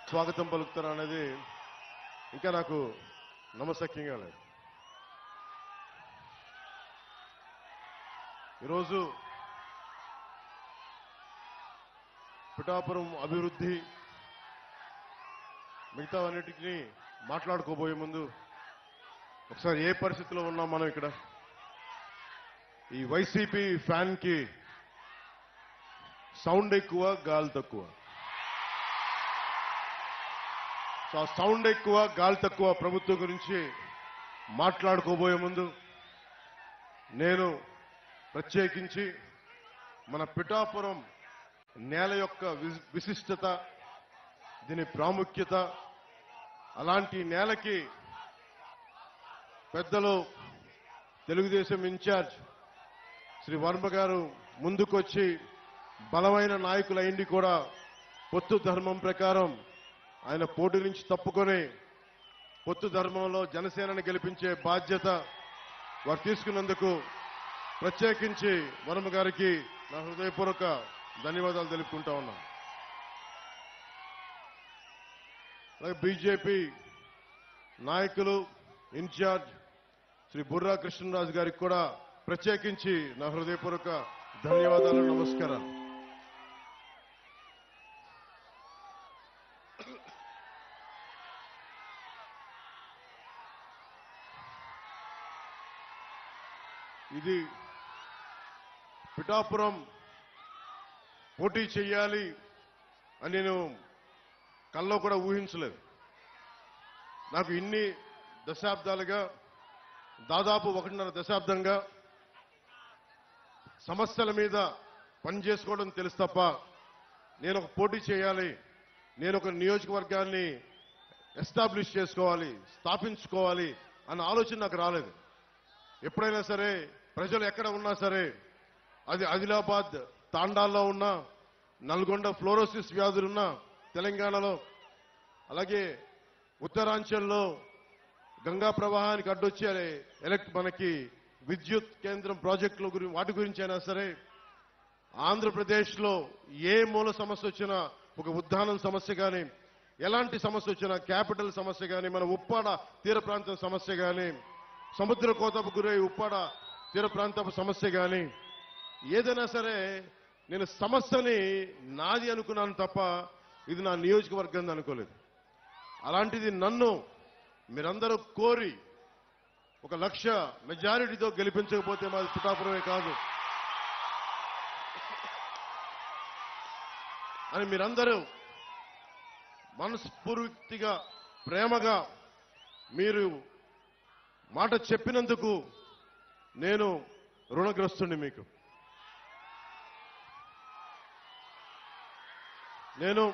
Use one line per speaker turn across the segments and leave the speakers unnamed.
స్వాగతం పలుకుతారు అనేది ఇంకా నాకు నమ్మశక్యంగా లేదు. ఈరోజు పిఠాపురం అభివృద్ధి మిగతా అన్నిటికీ మాట్లాడుకోబోయే ముందు ఒకసారి ఏ పరిస్థితిలో ఉన్నాం మనం ఇక్కడ. ఈ వైసీపీ ఫ్యాన్ కి సౌండ్ ఎక్కువ, గాలి తక్కువ. సో సౌండ్ ఎక్కువ, గాలి తక్కువ ప్రభుత్వం గురించి మాట్లాడుకోబోయే ముందు నేను ప్రత్యేకించి మన పిఠాపురం నేల యొక్క విశిష్టత, దీని ప్రాముఖ్యత, అలాంటి నేలకి పెద్దలు తెలుగుదేశం ఇన్ఛార్జ్ శ్రీ వర్మ గారు ముందుకొచ్చి బలమైన నాయకులైంది కూడా పొత్తు ధర్మం ప్రకారం ఆయన పోటీ నుంచి తప్పుకొని పొత్తు ధర్మంలో జనసేనని గెలిపించే బాధ్యత వారు తీసుకున్నందుకు ప్రత్యేకించి వర్మ గారికి నా హృదయపూర్వక ధన్యవాదాలు తెలుపుకుంటా ఉన్నాను. అలాగే బీజేపీ నాయకులు ఇన్ఛార్జ్ శ్రీ బుర్రా కృష్ణరాజు గారికి కూడా ప్రత్యేకించి నా హృదయపూర్వక ధన్యవాదాలు, నమస్కారాలు. ఇది పిఠాపురం పోటీ చేయాలి అని నేను కల్లో కూడా ఊహించలేదు. నాకు ఇన్ని దశాబ్దాలుగా, దాదాపు 1.5 దశాబ్దంగా సమస్యల మీద పనిచేసుకోవడం తెలుసు తప్ప నేను ఒక పోటీ చేయాలి, నేను ఒక నియోజకవర్గాన్ని ఎస్టాబ్లిష్ చేసుకోవాలి, స్థాపించుకోవాలి అన్న ఆలోచన నాకు రాలేదు. ఎప్పుడైనా సరే ప్రజలు ఎక్కడ ఉన్నా సరే, అది ఆదిలాబాద్ తాండాల్లో ఉన్నా, నల్గొండ ఫ్లోరోసిస్ వ్యాధులున్నా తెలంగాణలో, అలాగే ఉత్తరాంచల్లో గంగా ప్రవాహానికి అడ్డొచ్చే మనకి విద్యుత్ కేంద్రం ప్రాజెక్టుల గురించి, వాటి గురించి అయినా సరే, ఆంధ్రప్రదేశ్లో ఏ మూల సమస్య వచ్చినా, ఒక ఉద్దానం సమస్య కానీ, ఎలాంటి సమస్య వచ్చినా, క్యాపిటల్ సమస్య కానీ, మన ఉప్పాడ తీర ప్రాంతం సమస్య కానీ, సముద్ర కోతకు గురై ఉప్పాడ తీర ప్రాంతపు సమస్య కానీ, ఏదైనా సరే నేను సమస్యని నాది అనుకున్నాను తప్ప ఇది నా నియోజకవర్గం అనుకోలేదు. అలాంటిది నన్ను మీరందరూ కోరి 1,00,000 మెజారిటీతో గెలిపించకపోతే మాది పిఠాపురమే కాదు అని మీరందరూ మనస్ఫూర్తిగా, ప్రేమగా మీరు మాట చెప్పినందుకు నేను రుణగ్రస్తుని. మీకు నేను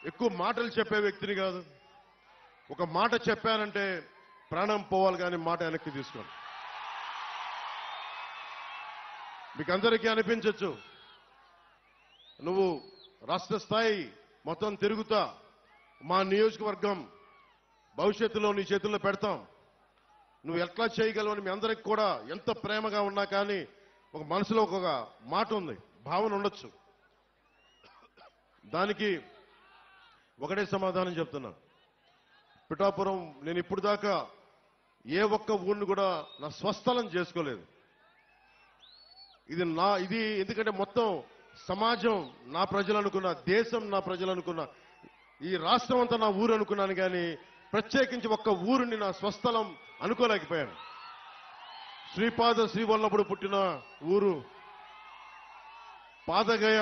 ఎక్కువ మాటలు చెప్పే వ్యక్తిని కాదు. ఒక మాట చెప్పానంటే ప్రాణం పోవాలి, కానీ మాట వెనక్కి తీసుకోండి. మీకు అందరికీ అనిపించవచ్చు, నువ్వు రాష్ట్ర స్థాయి మొత్తం తిరుగుతా, మా నియోజకవర్గం భవిష్యత్తులో నీ చేతుల్లో పెడతాం, నువ్వు ఎట్లా చేయగలవని మీ అందరికి కూడా ఎంత ప్రేమగా ఉన్నా కానీ ఒక మనసులో ఒక మాట ఉంది, భావన ఉండొచ్చు. దానికి ఒకటే సమాధానం చెప్తున్నా. పిఠాపురం నేను ఇప్పుడు దాకా ఏ ఒక్క ఊరిని కూడా నా స్వస్థలం చేసుకోలేదు. ఇది ఎందుకంటే మొత్తం సమాజం నా ప్రజలు అనుకున్నా, దేశం నా ప్రజలు అనుకున్నా, ఈ రాష్ట్రం అంతా నా ఊరు అనుకున్నాను, కానీ ప్రత్యేకించి ఒక్క ఊరిని నా స్వస్థలం అనుకోలేకపోయాను. శ్రీపాద శ్రీవల్లభుడు పుట్టిన ఊరు పాదగయ,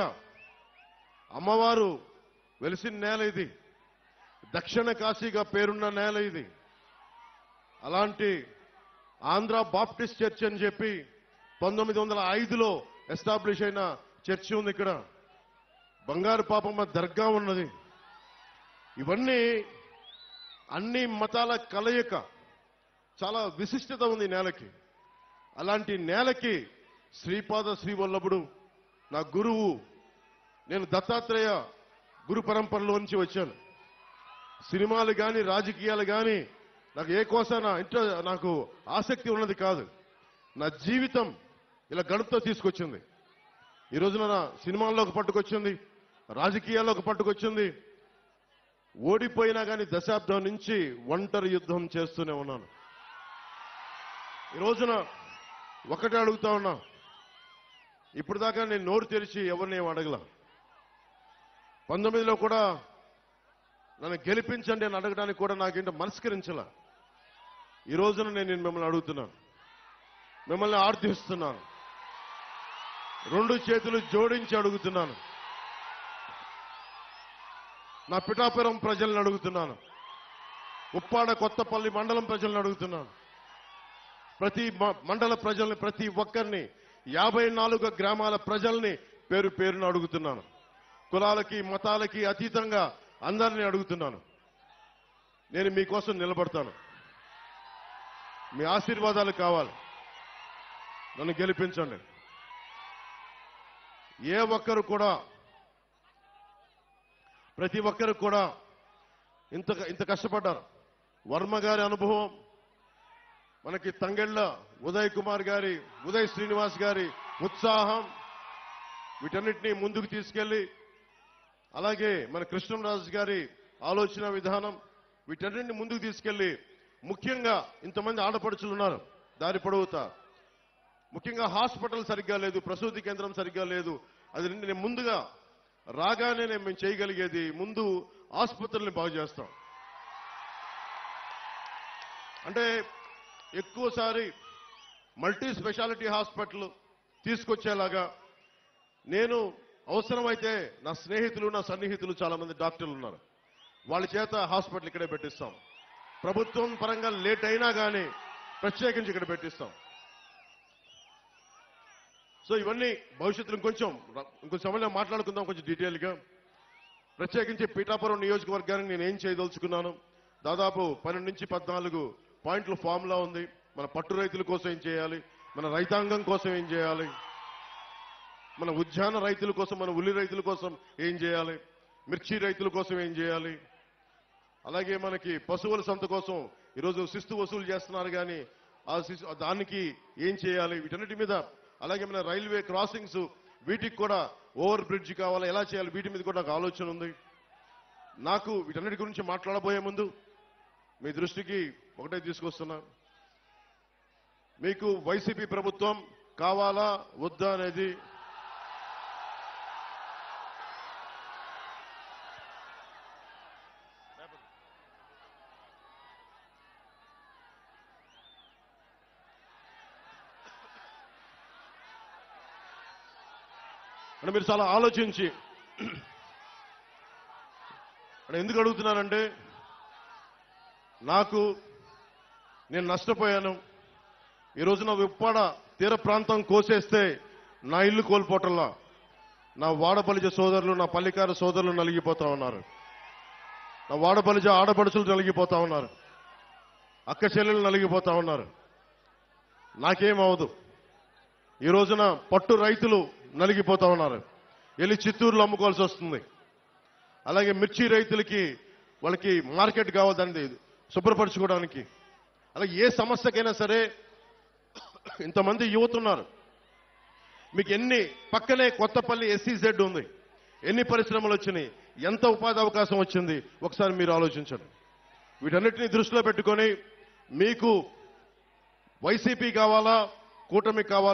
అమ్మవారు వెలిసిన నేల ఇది, దక్షిణ కాశీగా పేరున్న నేల ఇది. అలాంటి ఆంధ్ర బాప్టిస్ట్ చర్చ్ అని చెప్పి 1905లో ఎస్టాబ్లిష్ అయిన చర్చి ఉంది ఇక్కడ. బంగారు పాపమ్మ దర్గా ఉన్నది. ఇవన్నీ అన్ని మతాల కలయిక, చాలా విశిష్టత ఉంది నేలకి. అలాంటి నేలకి శ్రీపాద శ్రీవల్లభుడు నా గురువు. నేను దత్తాత్రేయ గురు పరంపరలో నుంచి వచ్చాను. సినిమాలు కానీ, రాజకీయాలు కానీ నాకు ఏ కోసాన నాకు ఆసక్తి ఉన్నది కాదు. నా జీవితం ఇలా గడుపుతో తీసుకొచ్చింది. ఈ రోజున నా సినిమాల్లోకి పట్టుకొచ్చింది, రాజకీయాల్లోకి పట్టుకొచ్చింది. ఓడిపోయినా కానీ దశాబ్దం నుంచి ఒంటరి యుద్ధం చేస్తూనే ఉన్నాను. ఈ రోజున ఒకటే అడుగుతా ఉన్నా, ఇప్పుడు దాకా నేను నోరు తెరిచి ఎవరిని ఏం అడగల. 19లో కూడా నన్ను గెలిపించండి అని అడగడానికి కూడా నాకేంటో మనస్కరించాల. ఈ రోజున నేను మిమ్మల్ని అడుగుతున్నాను, మిమ్మల్ని ఆర్థిస్తున్నాను, 2 చేతులు జోడించి అడుగుతున్నాను. నా పిఠాపురం ప్రజలను అడుగుతున్నాను, ఉప్పాడ కొత్తపల్లి మండలం ప్రజలను అడుగుతున్నాను, ప్రతి మండల ప్రజల్ని, ప్రతి ఒక్కరిని, 54 గ్రామాల ప్రజల్ని పేరు పేరును అడుగుతున్నాను. కులాలకి మతాలకి అతీతంగా అందరినీ అడుగుతున్నాను. నేను మీకోసం నిలబడతాను. మీ ఆశీర్వాదాలు కావాలి. నన్ను గెలిపించండి. ఏ ఒక్కరు కూడా, ప్రతి ఒక్కరు కూడా ఇంత కష్టపడ్డారు. వర్మ గారి అనుభవం, మనకి తంగెళ్ళ ఉదయ్ శ్రీనివాస్ గారి ఉత్సాహం, వీటన్నిటినీ ముందుకు తీసుకెళ్లి, అలాగే మన కృష్ణరాజు గారి ఆలోచన విధానం, వీటన్నిటిని ముందుకు తీసుకెళ్లి, ముఖ్యంగా ఇంతమంది ఆడపడుచులు ఉన్నారు దారి పొడవుతా. ముఖ్యంగా హాస్పిటల్ సరిగ్గా లేదు, ప్రసూతి కేంద్రం సరిగ్గా లేదు. అది నేను ముందుగా రాగానే మేము చేయగలిగేది ముందు ఆసుపత్రుల్ని బాగు చేస్తాం. అంటే ఎక్కువసారి మల్టీ స్పెషాలిటీ హాస్పిటల్ తీసుకొచ్చేలాగా నేను అవసరమైతే నా స్నేహితులు, నా సన్నిహితులు చాలా మంది డాక్టర్లు ఉన్నారు, వాళ్ళ చేత హాస్పిటల్ ఇక్కడే పెట్టిస్తాం. ప్రభుత్వం పరంగా లేట్ అయినా కానీ ప్రత్యేకించి ఇక్కడ పెట్టిస్తాం. సో ఇవన్నీ భవిష్యత్తులో ఇంకొంచెం సమయంలో మాట్లాడుకుందాం కొంచెం డీటెయిల్గా. ప్రత్యేకించి పీఠాపురం నియోజకవర్గానికి నేను ఏం చేయదలుచుకున్నాను, దాదాపు 12 నుంచి 14 పాయింట్ల ఫార్ములా ఉంది. మన పట్టు రైతుల కోసం ఏం చేయాలి, మన రైతాంగం కోసం ఏం చేయాలి, మన ఉద్యాన రైతుల కోసం, మన ఉల్లి రైతుల కోసం ఏం చేయాలి, మిర్చి రైతుల కోసం ఏం చేయాలి, అలాగే మనకి పశువుల సంత కోసం ఈరోజు శిస్తు వసూలు చేస్తున్నారు కానీ దానికి ఏం చేయాలి, వీటన్నిటి మీద, అలాగే మన రైల్వే క్రాసింగ్స్ వీటికి కూడా ఓవర్ బ్రిడ్జ్ కావాలా, ఎలా చేయాలి, వీటి మీద కూడా నాకు ఆలోచన ఉంది. నాకు వీటన్నిటి గురించి మాట్లాడబోయే ముందు మీ దృష్టికి ఒకటే తీసుకొస్తున్నా, మీకు వైసీపీ ప్రభుత్వం కావాలా వద్దా అనేది అంటే మీరు చాలా ఆలోచించి ఎందుకు అడుగుతున్నానంటే, నేను నష్టపోయాను. ఈ రోజున ఉప్పాడ తీర ప్రాంతం కోసేస్తే నా ఇల్లు కోల్పోవటంలా నా వాడబలిజ సోదరులు, నా పల్లికార సోదరులు నలిగిపోతా ఉన్నారు, నా వాడబలిజ ఆడపడుచులు నలిగిపోతా ఉన్నారు, అక్క చెల్లెలు నలిగిపోతా ఉన్నారు. నాకేమవదు. ఈ రోజున పట్టు రైతులు నలిగిపోతా ఉన్నారు, వెళ్ళి చిత్తూరులో అమ్ముకోవాల్సి వస్తుంది. అలాగే మిర్చి రైతులకి వాళ్ళకి మార్కెట్ కావాలి దాన్ని శుభ్రపరచుకోవడానికి. అలాగే ఏ సమస్యకైనా సరే ఇంతమంది యువత ఉన్నారు. మీకు ఎన్ని పక్కనే కొత్తపల్లి SEZ ఉంది, ఎన్ని పరిశ్రమలు వచ్చినాయి, ఎంత ఉపాధి అవకాశం వచ్చింది, ఒకసారి మీరు ఆలోచించండి. వీటన్నిటిని దృష్టిలో పెట్టుకొని మీకు వైసీపీ కావాలా, కూటమి కావాలా?